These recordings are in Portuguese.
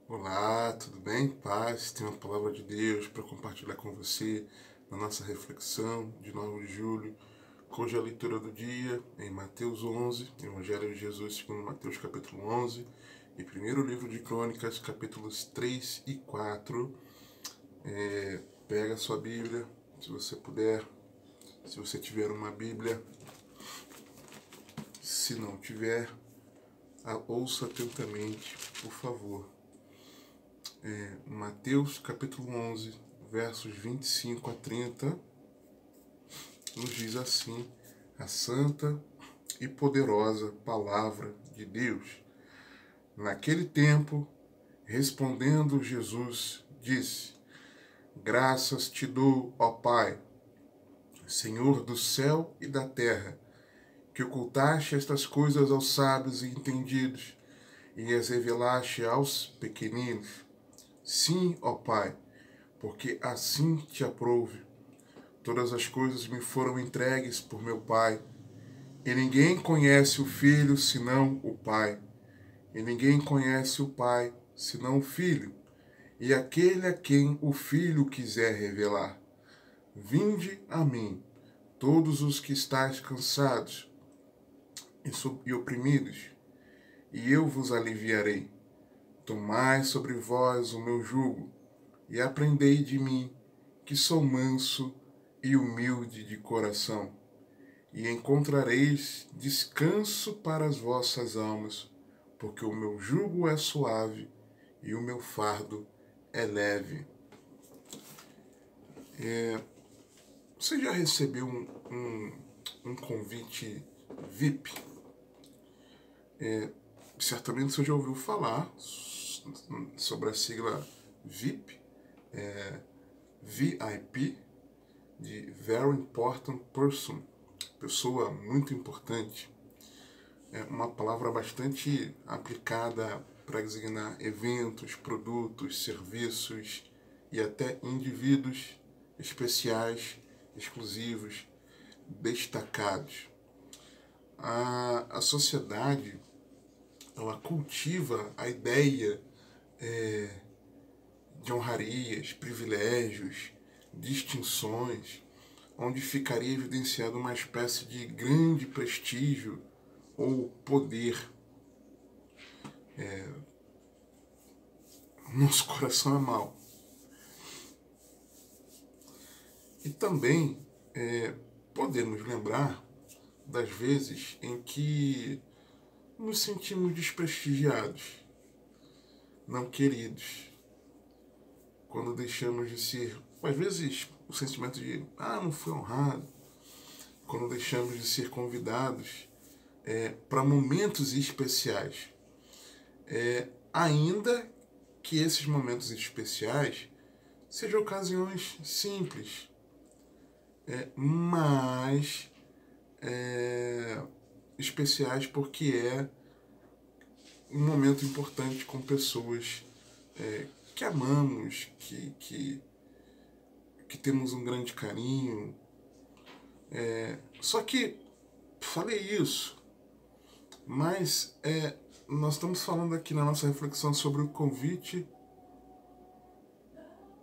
Olá, tudo bem? Paz, tenho uma palavra de Deus para compartilhar com você na nossa reflexão de 9 de julho. Hoje a leitura do dia em Mateus 11, Evangelho de Jesus segundo Mateus capítulo 11 e primeiro livro de Crônicas capítulos 3 e 4. Pega a sua Bíblia, se você puder, se você tiver uma Bíblia. Se não tiver, ouça atentamente, por favor. Mateus capítulo 11, versos 25 a 30, nos diz assim: a santa e poderosa palavra de Deus. Naquele tempo, respondendo Jesus, disse: graças te dou, ó Pai, Senhor do céu e da terra, que ocultaste estas coisas aos sábios e entendidos e as revelaste aos pequeninos. Sim, ó Pai, porque assim te aprouve. Todas as coisas me foram entregues por meu Pai, e ninguém conhece o Filho senão o Pai, e ninguém conhece o Pai senão o Filho, e aquele a quem o Filho quiser revelar. Vinde a mim, todos os que estáis cansados e oprimidos, e eu vos aliviarei. Tomai sobre vós o meu jugo, e aprendei de mim, que sou manso e humilde de coração, e encontrareis descanso para as vossas almas, porque o meu jugo é suave e o meu fardo é leve. Você já recebeu um convite VIP? Certamente você já ouviu falar sobre a sigla VIP, VIP, de Very Important Person, pessoa muito importante. É uma palavra bastante aplicada para designar eventos, produtos, serviços e até indivíduos especiais, exclusivos, destacados. A sociedade, ela cultiva a ideia de honrarias, privilégios, distinções, onde ficaria evidenciado uma espécie de grande prestígio ou poder. Nosso coração é mau. E também podemos lembrar das vezes em que nos sentimos desprestigiados, não queridos, quando deixamos de ser, às vezes, o sentimento de não fui honrado, quando deixamos de ser convidados para momentos especiais. Ainda que esses momentos especiais sejam ocasiões simples, mas especiais porque é um momento importante com pessoas que amamos, que temos um grande carinho. Só que falei isso, mas nós estamos falando aqui na nossa reflexão sobre o convite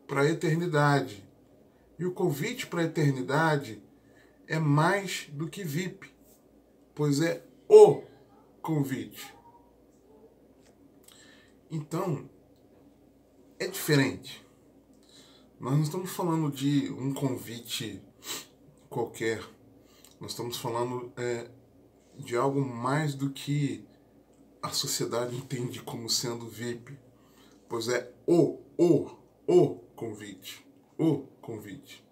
para a eternidade. E o convite para a eternidade é mais do que VIP, pois é o convite. Então, é diferente. Nós não estamos falando de um convite qualquer. Nós estamos falando de algo mais do que a sociedade entende como sendo VIP, pois é o convite. O convite.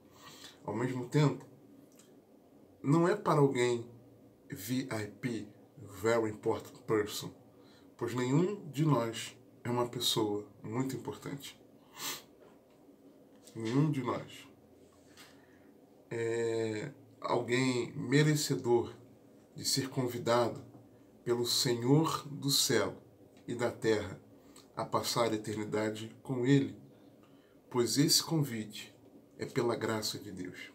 Ao mesmo tempo, não é para alguém VIP, Very Important Person, pois nenhum de nós é uma pessoa muito importante. Nenhum de nós é alguém merecedor de ser convidado pelo Senhor do céu e da terra a passar a eternidade com Ele, pois esse convite é pela graça de Deus.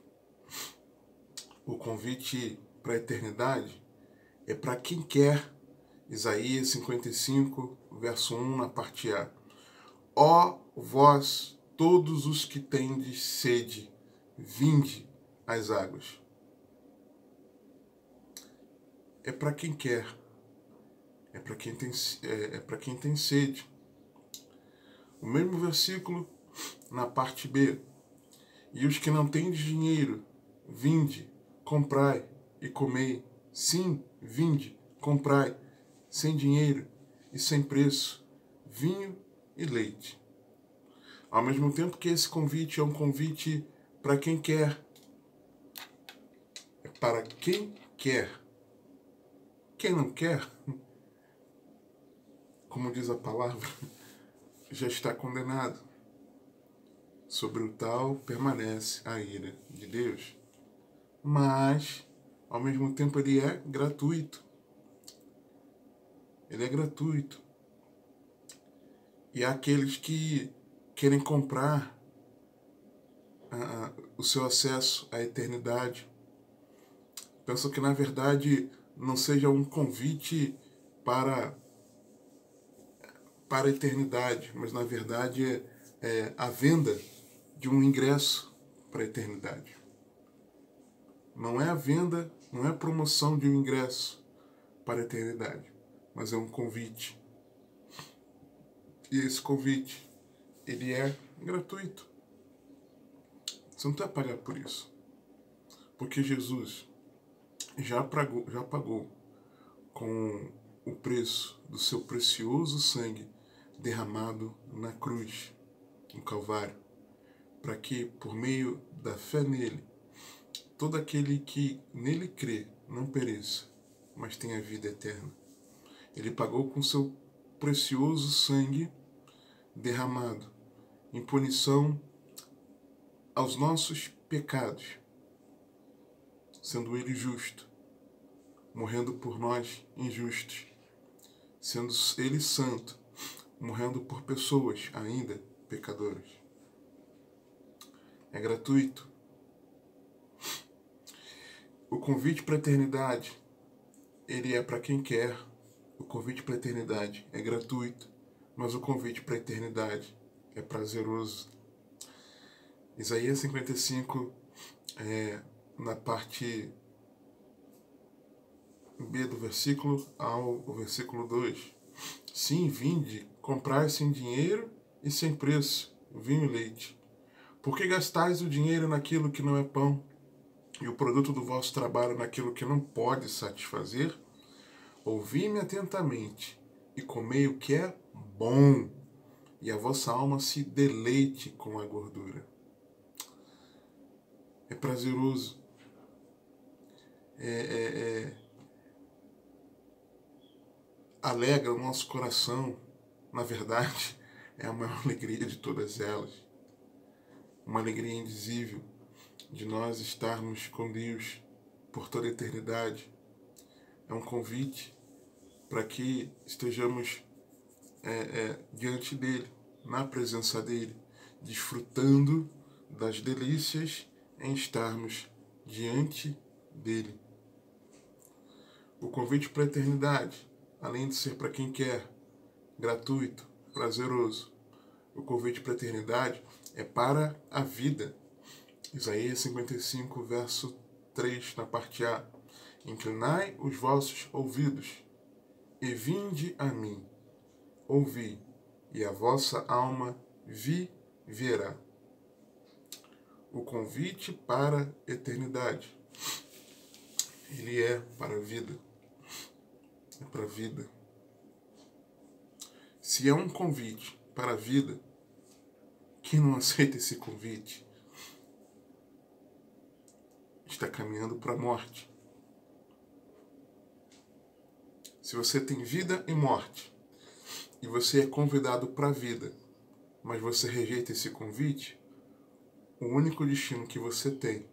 O convite para a eternidade é para quem quer. Isaías 55, verso 1, na parte A. Ó vós, todos os que tendes sede, vinde às águas. É para quem quer, é para quem tem sede. O mesmo versículo na parte B. E os que não têm dinheiro, vinde, comprai e comei. Sim, vinde, comprai, sem dinheiro e sem preço, vinho e leite. Ao mesmo tempo que esse convite é um convite para quem quer. É para quem quer. Quem não quer, como diz a palavra, já está condenado. Sobre o tal permanece a ira de Deus. Mas, ao mesmo tempo, ele é gratuito. Ele é gratuito. E há aqueles que querem comprar o seu acesso à eternidade. Pensam que, na verdade, não seja um convite para a eternidade, mas, na verdade, é a venda de um ingresso para a eternidade. Não é a venda, não é a promoção de um ingresso para a eternidade, mas é um convite. E esse convite, ele é gratuito. Você não tem a pagar por isso. Porque Jesus já pagou com o preço do seu precioso sangue derramado na cruz, no Calvário, para que, por meio da fé nele, todo aquele que nele crê não pereça, mas tenha vida eterna. Ele pagou com seu precioso sangue derramado em punição aos nossos pecados, sendo ele justo, morrendo por nós injustos, sendo ele santo, morrendo por pessoas ainda pecadoras. É gratuito. O convite para a eternidade, ele é para quem quer. O convite para a eternidade é gratuito, mas o convite para a eternidade é prazeroso. Isaías 55, na parte B do versículo ao versículo 2. Sim, vinde, comprai sem dinheiro e sem preço, vinho e leite. Por que gastais o dinheiro naquilo que não é pão, e o produto do vosso trabalho naquilo que não pode satisfazer? Ouvi-me atentamente, e comei o que é bom, e a vossa alma se deleite com a gordura. É prazeroso. Alegra o nosso coração. Na verdade, é a maior alegria de todas elas. Uma alegria indizível de nós estarmos com Deus por toda a eternidade. É um convite para que estejamos diante dele, na presença dele, desfrutando das delícias em estarmos diante dele. O convite para a eternidade, além de ser para quem quer, gratuito, prazeroso, o convite para a eternidade é para a vida. Isaías 55, verso 3, na parte A. Inclinai os vossos ouvidos e vinde a mim. Ouvi, e a vossa alma viverá. O convite para a eternidade, ele é para a vida. É para a vida. Se é um convite para a vida, quem não aceita esse convite está caminhando para a morte. Se você tem vida e morte, e você é convidado para a vida, mas você rejeita esse convite, o único destino que você tem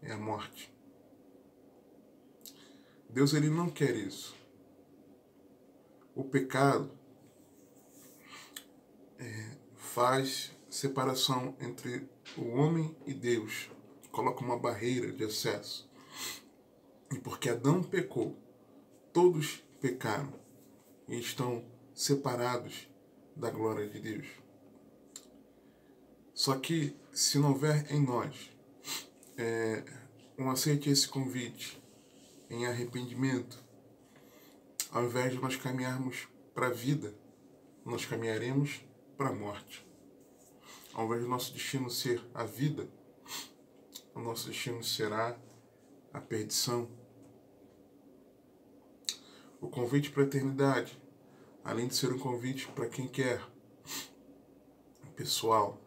é a morte. Deus, ele não quer isso. O pecado faz separação entre o homem e Deus, coloca uma barreira de acesso. E porque Adão pecou, todos pecaram e estão separados da glória de Deus. Só que se não houver em nós um aceite esse convite em arrependimento, ao invés de nós caminharmos para a vida, nós caminharemos para a morte. Ao invés do nosso destino ser a vida, o nosso destino será a perdição. O convite para a eternidade, além de ser um convite para quem quer, pessoal,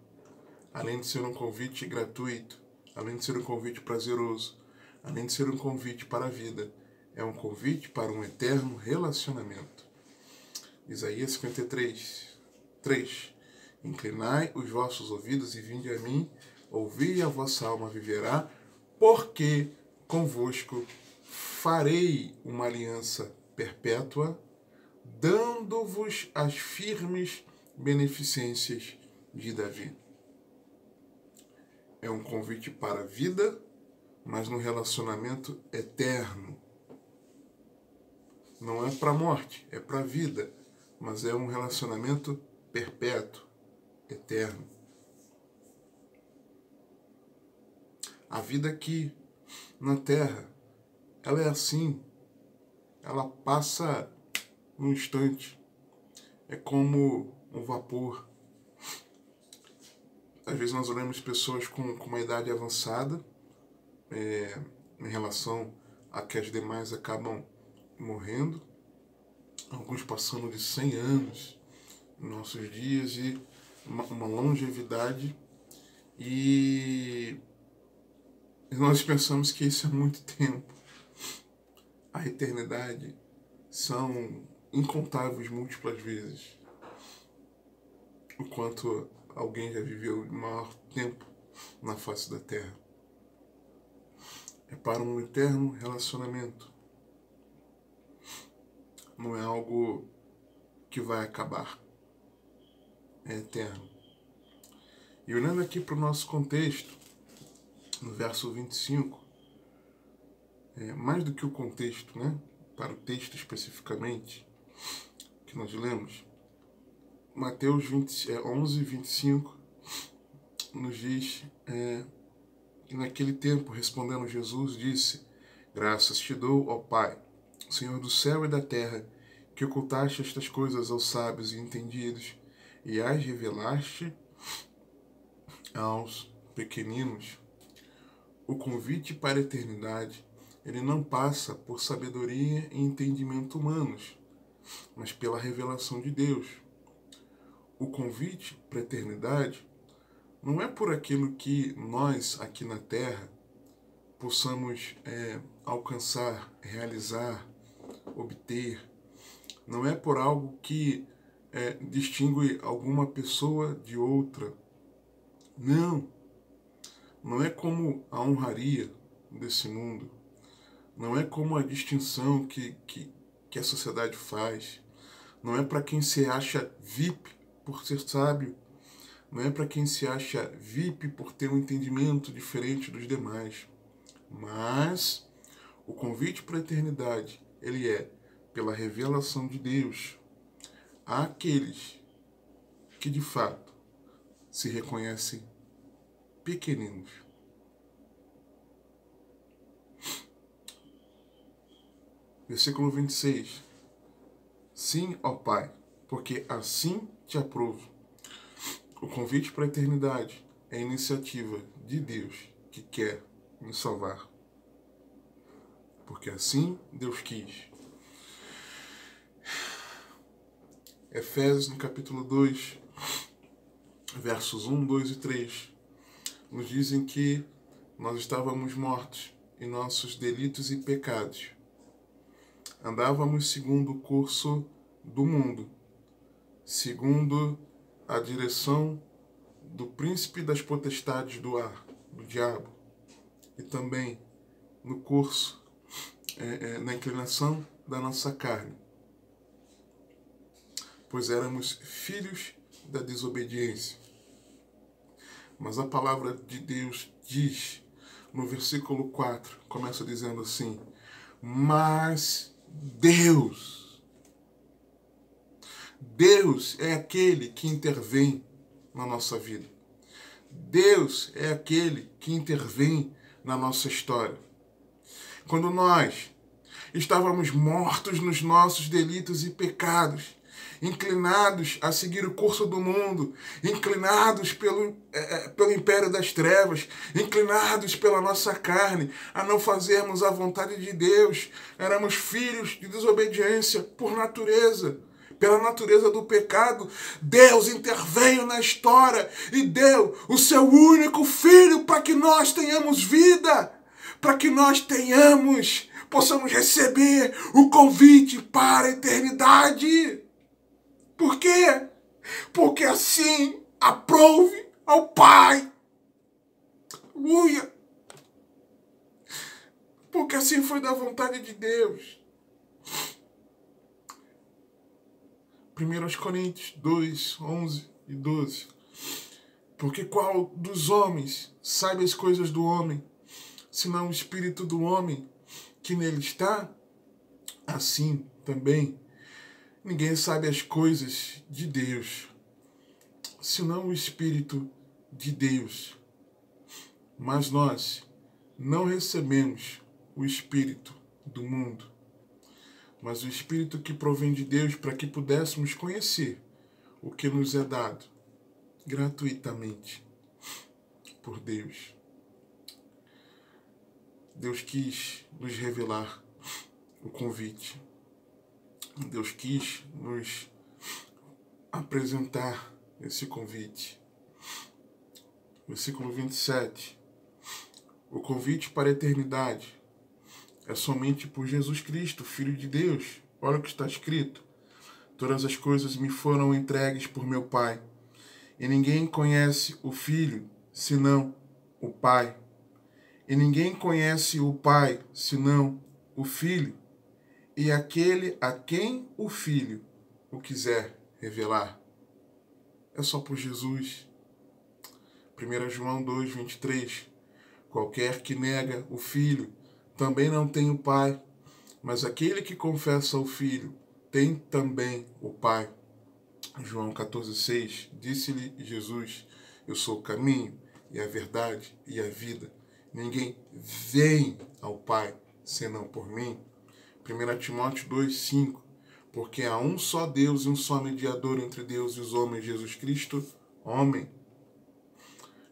além de ser um convite gratuito, além de ser um convite prazeroso, além de ser um convite para a vida, é um convite para um eterno relacionamento. Isaías 53, 3. Inclinai os vossos ouvidos e vinde a mim, ouvi e a vossa alma viverá, porque convosco farei uma aliança perpétua, dando-vos as firmes beneficências de Davi. É um convite para a vida, mas num relacionamento eterno. Não é para a morte, é para a vida, mas é um relacionamento perpétuo, eterno. A vida aqui na Terra, ela é assim, ela passa num instante, é como um vapor. Às vezes nós olhamos pessoas com uma idade avançada, em relação a que as demais acabam morrendo, alguns passando de 100 anos em nossos dias, e uma longevidade, e nós pensamos que isso é muito tempo. A eternidade são incontáveis, múltiplas vezes o quanto alguém já viveu maior tempo na face da Terra. É para um eterno relacionamento. Não é algo que vai acabar. É eterno. E olhando aqui para o nosso contexto, no verso 25, mais do que o contexto, né? Para o texto especificamente, que nós lemos, Mateus 11, 25, nos diz que naquele tempo, respondendo Jesus, disse: graças te dou, ó Pai, Senhor do céu e da terra, que ocultaste estas coisas aos sábios e entendidos e as revelaste aos pequeninos. O convite para a eternidade, ele não passa por sabedoria e entendimento humanos, mas pela revelação de Deus. O convite para a eternidade não é por aquilo que nós, aqui na Terra, possamos alcançar, realizar, obter. Não é por algo que distingue alguma pessoa de outra. Não. Não é como a honraria desse mundo. Não é como a distinção que a sociedade faz. Não é para quem se acha VIP por ser sábio. Não é para quem se acha VIP por ter um entendimento diferente dos demais. Mas o convite para a eternidade, ele é pela revelação de Deus àqueles que de fato se reconhecem pequeninos. Versículo 26. Sim, ó Pai, porque assim te aprovo. O convite para a eternidade é a iniciativa de Deus que quer nos salvar. Porque assim Deus quis. Efésios, no capítulo 2, versos 1, 2 e 3, nos dizem que nós estávamos mortos em nossos delitos e pecados. Andávamos segundo o curso do mundo, segundo a direção do príncipe das potestades do ar, do diabo, e também no curso, na inclinação da nossa carne, pois éramos filhos da desobediência. Mas a palavra de Deus diz, no versículo 4, começa dizendo assim: mas Deus é aquele que intervém na nossa vida. Deus é aquele que intervém na nossa história. Quando nós estávamos mortos nos nossos delitos e pecados, inclinados a seguir o curso do mundo, inclinados pelo império das trevas, inclinados pela nossa carne, a não fazermos a vontade de Deus. Éramos filhos de desobediência por natureza. Pela natureza do pecado, Deus interveio na história e deu o seu único filho para que nós tenhamos vida, para que nós possamos receber o convite para a eternidade. Por quê? Porque assim aprouve ao Pai. Aleluia! Porque assim foi da vontade de Deus. 1 Coríntios 2, 11 e 12. Porque qual dos homens sabe as coisas do homem, senão o espírito do homem que nele está? Assim também, ninguém sabe as coisas de Deus, senão o Espírito de Deus. Mas nós não recebemos o Espírito do mundo, mas o Espírito que provém de Deus, para que pudéssemos conhecer o que nos é dado gratuitamente por Deus. Deus quis nos revelar o convite. Deus quis nos apresentar esse convite. Versículo 27. O convite para a eternidade é somente por Jesus Cristo, Filho de Deus. Olha o que está escrito. Todas as coisas me foram entregues por meu Pai, e ninguém conhece o Filho, senão o Pai. E ninguém conhece o Pai, senão o Filho, e aquele a quem o Filho o quiser revelar. É só por Jesus. 1 João 2, 23. Qualquer que nega o Filho também não tem o Pai, mas aquele que confessa o Filho tem também o Pai. João 14, 6. Disse-lhe Jesus: eu sou o caminho e a verdade e a vida. Ninguém vem ao Pai senão por mim. 1 Timóteo 2, 5. Porque há um só Deus e um só mediador entre Deus e os homens, Jesus Cristo, homem.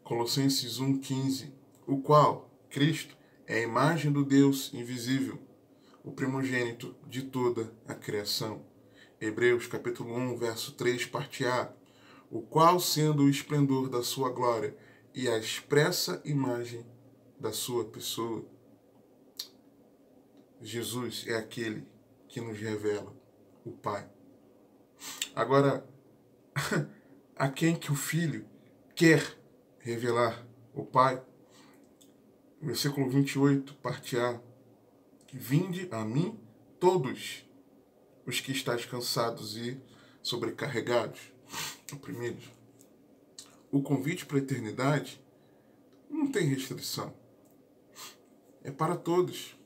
Colossenses 1, 15. O qual, Cristo, é a imagem do Deus invisível, o primogênito de toda a criação. Hebreus capítulo 1, verso 3, parte A. O qual, sendo o esplendor da sua glória e a expressa imagem da sua pessoa. Jesus é aquele que nos revela o Pai. Agora, a quem que o Filho quer revelar o Pai? Versículo 28, parte A. Vinde a mim todos os que estáis cansados e sobrecarregados. Primeiro, o convite para a eternidade não tem restrição. É para todos.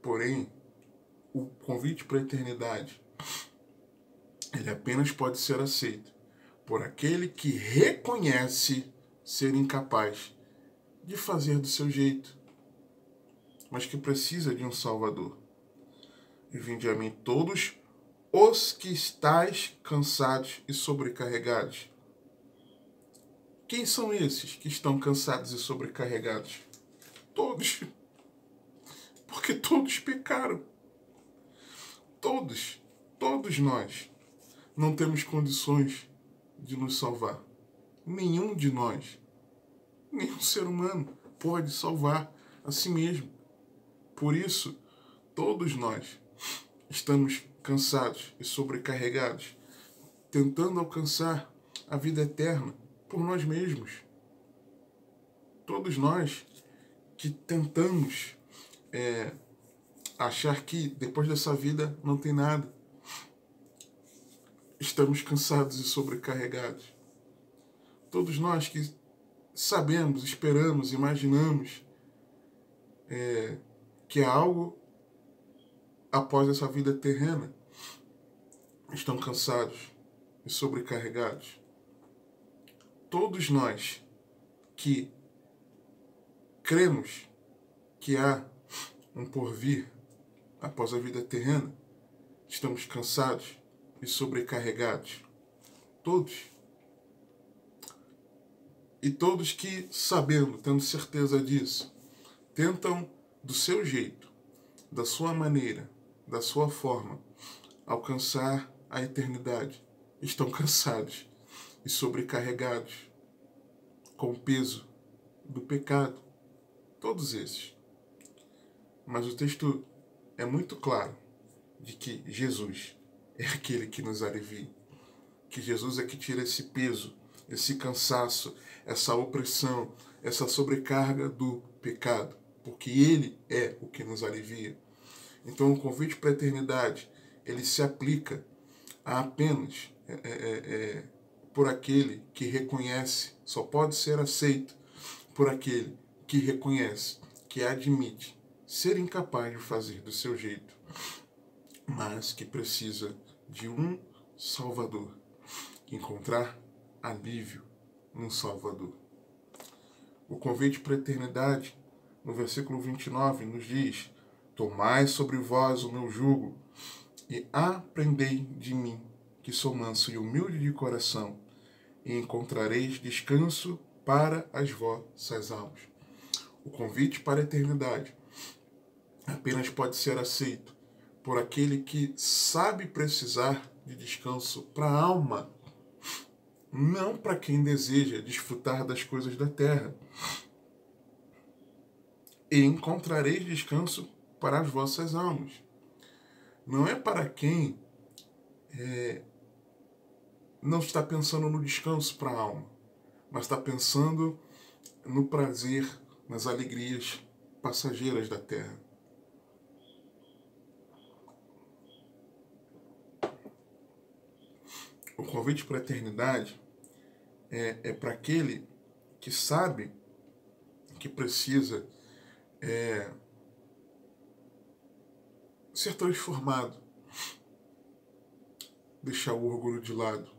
Porém, o convite para a eternidade, ele apenas pode ser aceito por aquele que reconhece ser incapaz de fazer do seu jeito, mas que precisa de um Salvador. E vinde a mim todos os que estáis cansados e sobrecarregados. Quem são esses que estão cansados e sobrecarregados? Todos. Porque todos pecaram. Todos nós não temos condições de nos salvar. Nenhum de nós, nenhum ser humano pode salvar a si mesmo. Por isso, todos nós estamos cansados e sobrecarregados, tentando alcançar a vida eterna por nós mesmos. Todos nós que tentamos achar que depois dessa vida não tem nada, estamos cansados e sobrecarregados. Todos nós que sabemos, esperamos, imaginamos que há algo após essa vida terrena, estão cansados e sobrecarregados. Todos nós que cremos que há um porvir após a vida terrena, estamos cansados e sobrecarregados. Todos. E todos que, sabendo, tendo certeza disso, tentam do seu jeito, da sua maneira, da sua forma, alcançar a eternidade, estão cansados e sobrecarregados com o peso do pecado. Todos esses. Mas o texto é muito claro de que Jesus é aquele que nos alivia, que Jesus é que tira esse peso, esse cansaço, essa opressão, essa sobrecarga do pecado, porque Ele é o que nos alivia. Então o convite para a eternidade, ele se aplica a apenas por aquele que reconhece, só pode ser aceito por aquele que reconhece, que admite ser incapaz de fazer do seu jeito, mas que precisa de um Salvador, encontrar alívio num Salvador. O convite para a eternidade, no versículo 29, nos diz: tomai sobre vós o meu jugo e aprendei de mim, que sou manso e humilde de coração, e encontrareis descanso para as vossas almas. O convite para a eternidade apenas pode ser aceito por aquele que sabe precisar de descanso para a alma, não para quem deseja desfrutar das coisas da terra. E encontrareis descanso para as vossas almas. Não é para quem não está pensando no descanso para a alma, mas está pensando no prazer, nas alegrias passageiras da terra. O convite para a eternidade é para aquele que sabe que precisa ser transformado, deixar o orgulho de lado,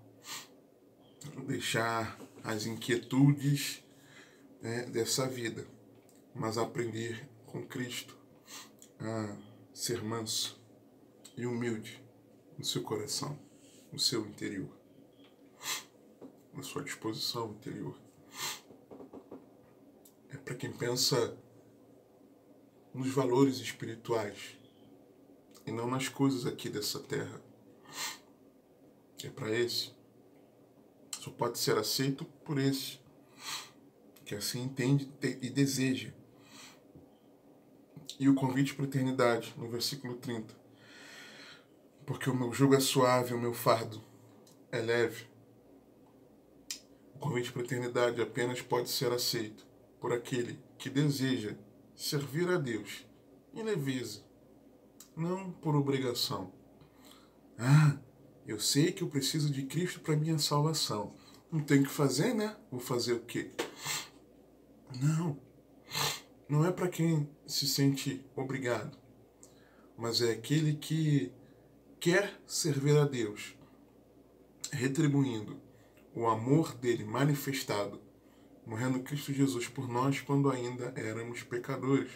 deixar as inquietudes dessa vida, mas aprender com Cristo a ser manso e humilde no seu coração, no seu interior, na sua disposição interior. É para quem pensa nos valores espirituais e não nas coisas aqui dessa terra. É para esse. Só pode ser aceito por esse, que assim entende e deseja. E o convite para a eternidade, no versículo 30. Porque o meu jugo é suave, o meu fardo é leve. O convite para a eternidade apenas pode ser aceito por aquele que deseja servir a Deus em leveza, não por obrigação. Eu sei que eu preciso de Cristo para minha salvação. Não tenho que fazer, né? Vou fazer o quê? Não é para quem se sente obrigado, mas é aquele que quer servir a Deus, retribuindo o amor dele manifestado, morrendo Cristo Jesus por nós quando ainda éramos pecadores.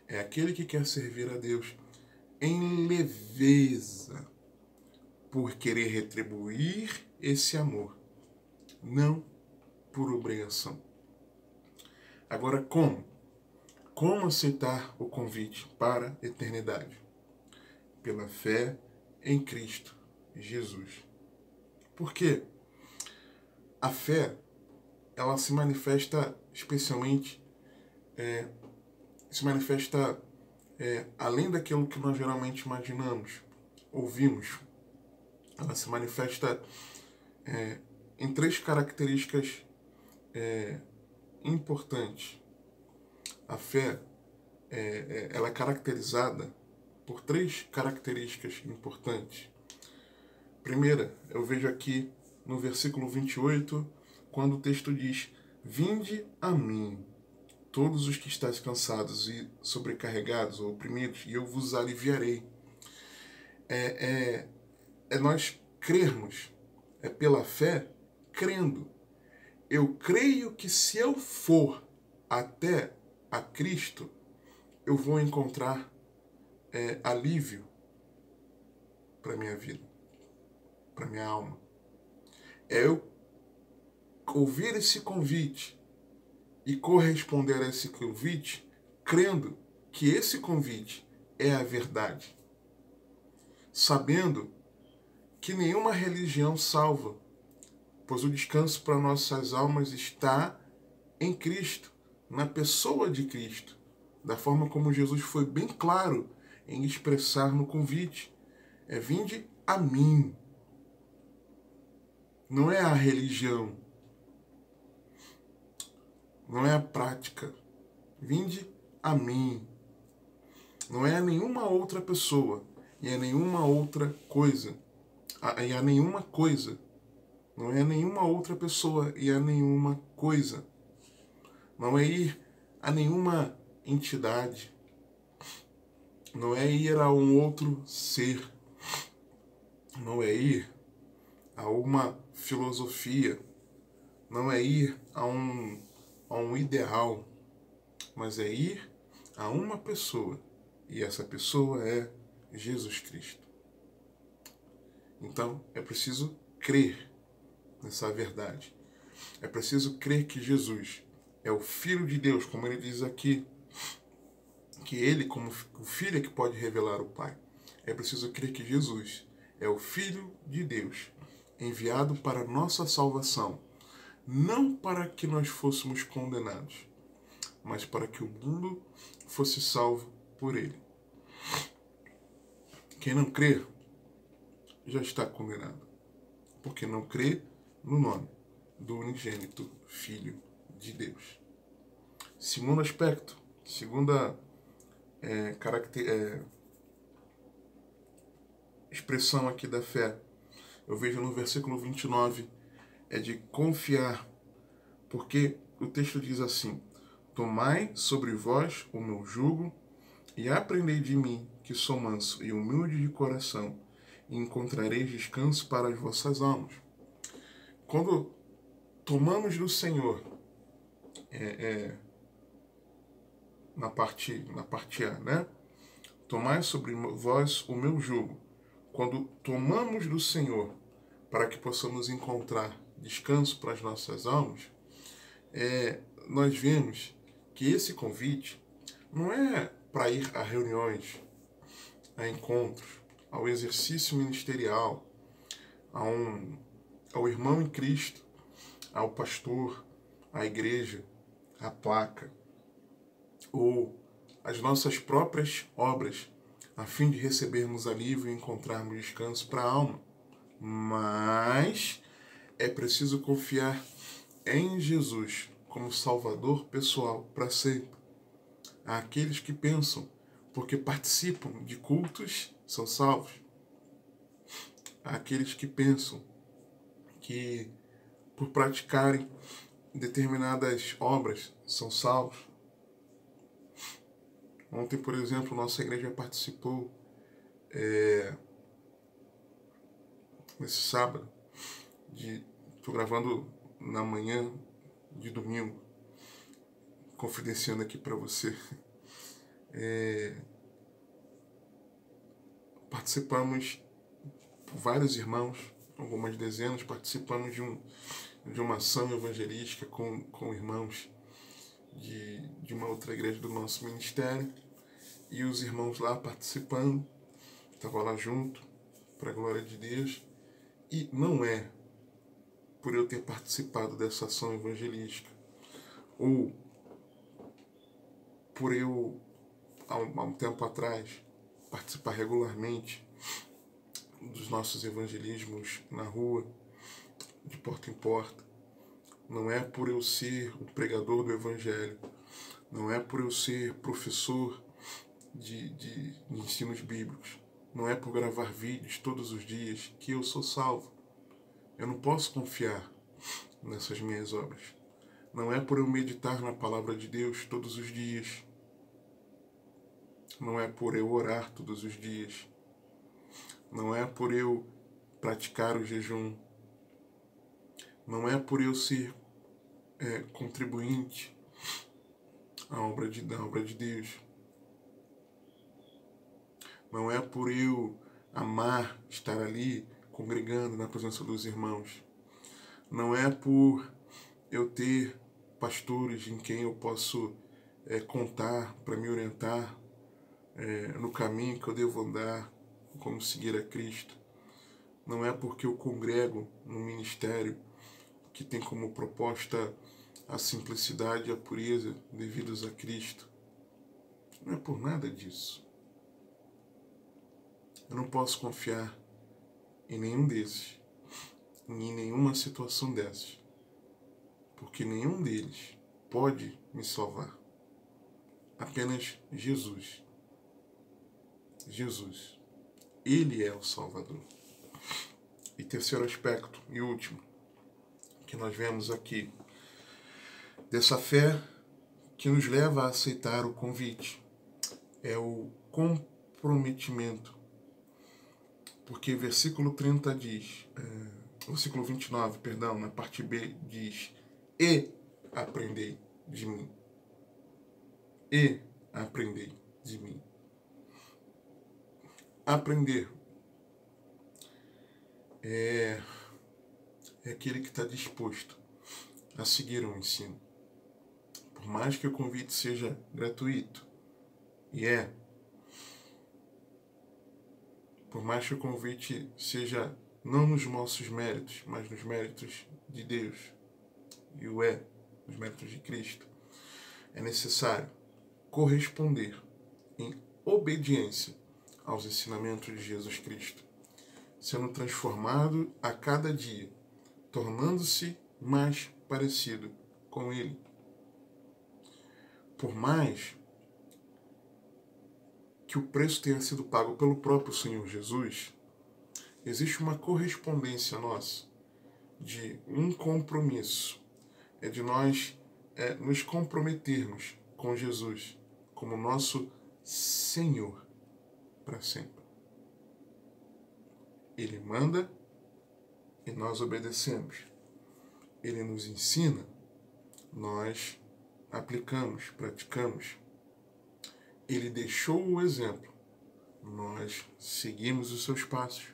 É aquele que quer servir a Deus em leveza, por querer retribuir esse amor, não por obrigação. Agora, como? Como aceitar o convite para a eternidade? Pela fé em Cristo Jesus. Por quê? A fé, ela se manifesta especialmente, além daquilo que nós geralmente imaginamos, ouvimos. Ela se manifesta em três características importantes. A fé ela é caracterizada por três características importantes. Primeira, eu vejo aqui no versículo 28, quando o texto diz: vinde a mim, todos os que estáis cansados e sobrecarregados ou oprimidos, e eu vos aliviarei. Nós crermos é pela fé, crendo. Eu creio que se eu for até a Cristo, eu vou encontrar alívio para minha vida, para minha alma. É eu ouvir esse convite e corresponder a esse convite, crendo que esse convite é a verdade, sabendo que nenhuma religião salva, pois o descanso para nossas almas está em Cristo, na pessoa de Cristo, da forma como Jesus foi bem claro em expressar no convite. Vinde a mim. Não é a religião, não é a prática. Vinde a mim. Não é a nenhuma outra pessoa, e a nenhuma outra coisa. E a nenhuma coisa. Não é a nenhuma outra pessoa e a nenhuma coisa. Não é ir a nenhuma entidade. Não é ir a um outro ser. Não é ir a uma filosofia. Não é ir a um ideal. Mas é ir a uma pessoa. E essa pessoa é Jesus Cristo. Então, é preciso crer nessa verdade. É preciso crer que Jesus é o Filho de Deus, como ele diz aqui, que ele, como o Filho, é que pode revelar o Pai. É preciso crer que Jesus é o Filho de Deus, enviado para a nossa salvação, não para que nós fôssemos condenados, mas para que o mundo fosse salvo por ele. Quem não crê já está condenado, porque não crê no nome do unigênito Filho de Deus. Segundo aspecto, segunda expressão aqui da fé, eu vejo no versículo 29, é de confiar, porque o texto diz assim: tomai sobre vós o meu jugo e aprendei de mim, que sou manso e humilde de coração, e encontrareis descanso para as vossas almas. Quando tomamos do Senhor, na parte A, né? Tomai sobre vós o meu jugo. Quando tomamos do Senhor para que possamos encontrar descanso para as nossas almas, nós vemos que esse convite não é para ir a reuniões, a encontros, ao exercício ministerial, ao irmão em Cristo, ao pastor, à igreja, à placa, ou às nossas próprias obras, a fim de recebermos alívio e encontrarmos descanso para a alma. Mas é preciso confiar em Jesus como Salvador pessoal para sempre. Aqueles que pensam, porque participam de cultos, são salvos. Aqueles que pensam que, por praticarem determinadas obras, são salvos. Ontem, por exemplo, nossa igreja participou, nesse sábado, estou gravando na manhã de domingo, confidenciando aqui para você. Participamos, vários irmãos, algumas dezenas, participamos de uma ação evangelística com irmãos de uma outra igreja do nosso ministério, e os irmãos lá participando, estavam lá junto, para a glória de Deus, e não é por eu ter participado dessa ação evangelística, ou por eu, há um tempo atrás, participar regularmente dos nossos evangelismos na rua, de porta em porta. Não é por eu ser o pregador do evangelho, não é por eu ser professor de ensinos bíblicos, não é por gravar vídeos todos os dias que eu sou salvo. Eu não posso confiar nessas minhas obras. Não é por eu meditar na palavra de Deus todos os dias, não é por eu orar todos os dias, não é por eu praticar o jejum, não é por eu ser contribuinte da obra de Deus, não é por eu amar estar ali congregando na presença dos irmãos, não é por eu ter pastores em quem eu posso contar para me orientar no caminho que eu devo andar, como seguir a Cristo. Não é porque eu congrego no ministério que tem como proposta a simplicidade e a pureza devidos a Cristo. Não é por nada disso. Eu não posso confiar em nenhum desses, em nenhuma situação dessas, porque nenhum deles pode me salvar. Apenas Jesus. Jesus. Ele é o Salvador. E terceiro aspecto e último que nós vemos aqui dessa fé que nos leva a aceitar o convite é o comprometimento. Porque versículo 30 diz, versículo 29, perdão, na parte B diz: e aprendei de mim. E aprendei de mim. Aprender é aquele que está disposto a seguir o ensino. Por mais que o convite seja gratuito, e por mais que o convite seja não nos nossos méritos, mas nos méritos de Deus, e nos méritos de Cristo, é necessário corresponder em obediência aos ensinamentos de Jesus Cristo, sendo transformado a cada dia, tornando-se mais parecido com Ele. Por mais que o preço tenha sido pago pelo próprio Senhor Jesus, existe uma correspondência nossa de um compromisso, de nós nos comprometermos com Jesus como nosso Senhor para sempre. Ele manda e nós obedecemos. Ele nos ensina, nós aplicamos, praticamos. Ele deixou o exemplo, nós seguimos os seus passos.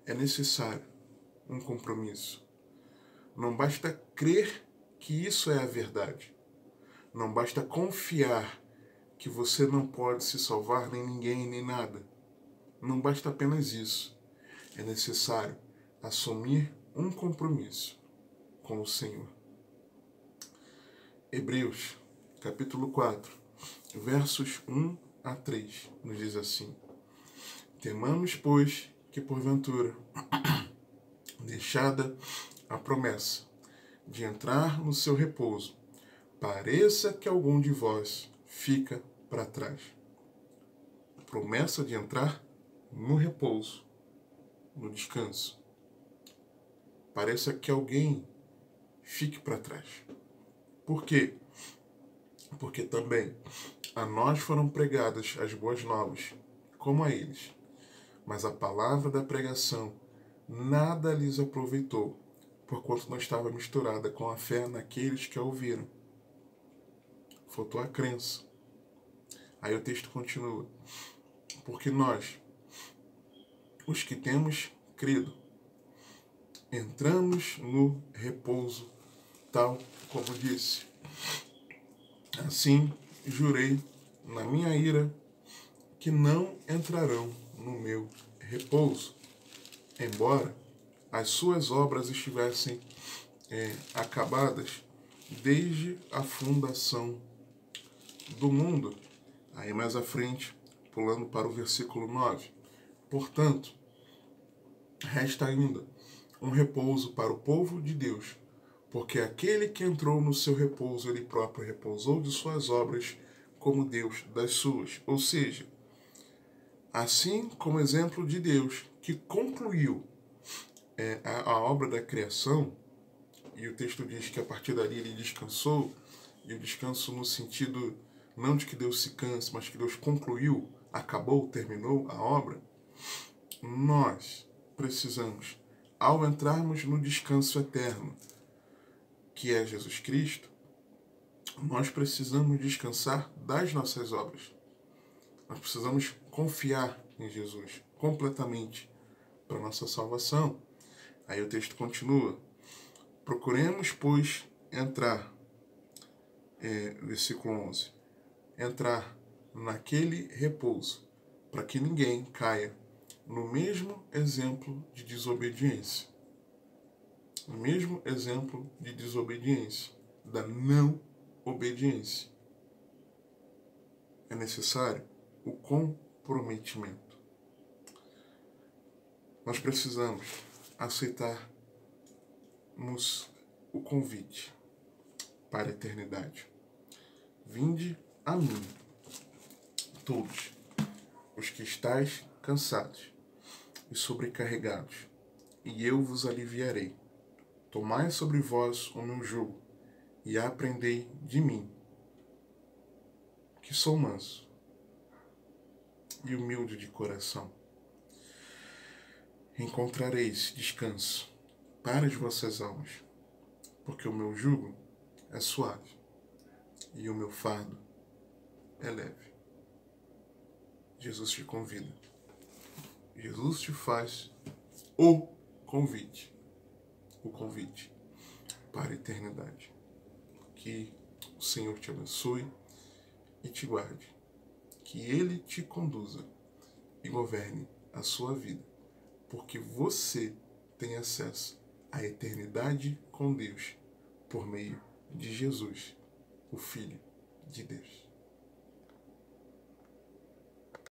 É necessário um compromisso. Não basta crer que isso é a verdade. Não basta confiar que você não pode se salvar, nem ninguém, nem nada. Não basta apenas isso. É necessário assumir um compromisso com o Senhor. Hebreus, capítulo 4, versos 1 a 3, nos diz assim: temamos, pois, que porventura, deixada a promessa de entrar no seu repouso, pareça que algum de vós fica para trás. Promessa de entrar no repouso, no descanso. Pareça que alguém fique para trás. Por quê? Porque também a nós foram pregadas as boas novas, como a eles. Mas a palavra da pregação nada lhes aproveitou, porquanto não estava misturada com a fé naqueles que a ouviram. Faltou a crença. Aí o texto continua: porque nós, os que temos crido, entramos no repouso, tal como disse. Assim jurei na minha ira que não entrarão no meu repouso, embora as suas obras estivessem acabadas desde a fundação do mundo. Aí mais à frente, pulando para o versículo 9. Portanto, resta ainda um repouso para o povo de Deus, porque aquele que entrou no seu repouso, ele próprio repousou de suas obras, como Deus das suas. Ou seja, assim como exemplo de Deus, que concluiu a obra da criação, e o texto diz que a partir dali ele descansou, e o descanso no sentido não de que Deus se canse, mas que Deus concluiu, acabou, terminou a obra. Nós precisamos ao entrarmos no descanso eterno, que é Jesus Cristo, nós precisamos descansar das nossas obras. Nós precisamos confiar em Jesus completamente para a nossa salvação. Aí o texto continua. Procuremos, pois, entrar, versículo 11, entrar naquele repouso, para que ninguém caia no mesmo exemplo de desobediência. O mesmo exemplo de desobediência, da não obediência. É necessário o comprometimento. Nós precisamos aceitarmos o convite para a eternidade. Vinde a mim, todos os que estáis cansados e sobrecarregados, e eu vos aliviarei. Tomai sobre vós o meu jugo, e aprendei de mim, que sou manso e humilde de coração. Encontrareis descanso para as vossas almas, porque o meu jugo é suave e o meu fardo é leve. Jesus te convida. Jesus te faz o convite para a eternidade. Que o Senhor te abençoe e te guarde. Que Ele te conduza e governe a sua vida, porque você tem acesso à eternidade com Deus por meio de Jesus, o Filho de Deus.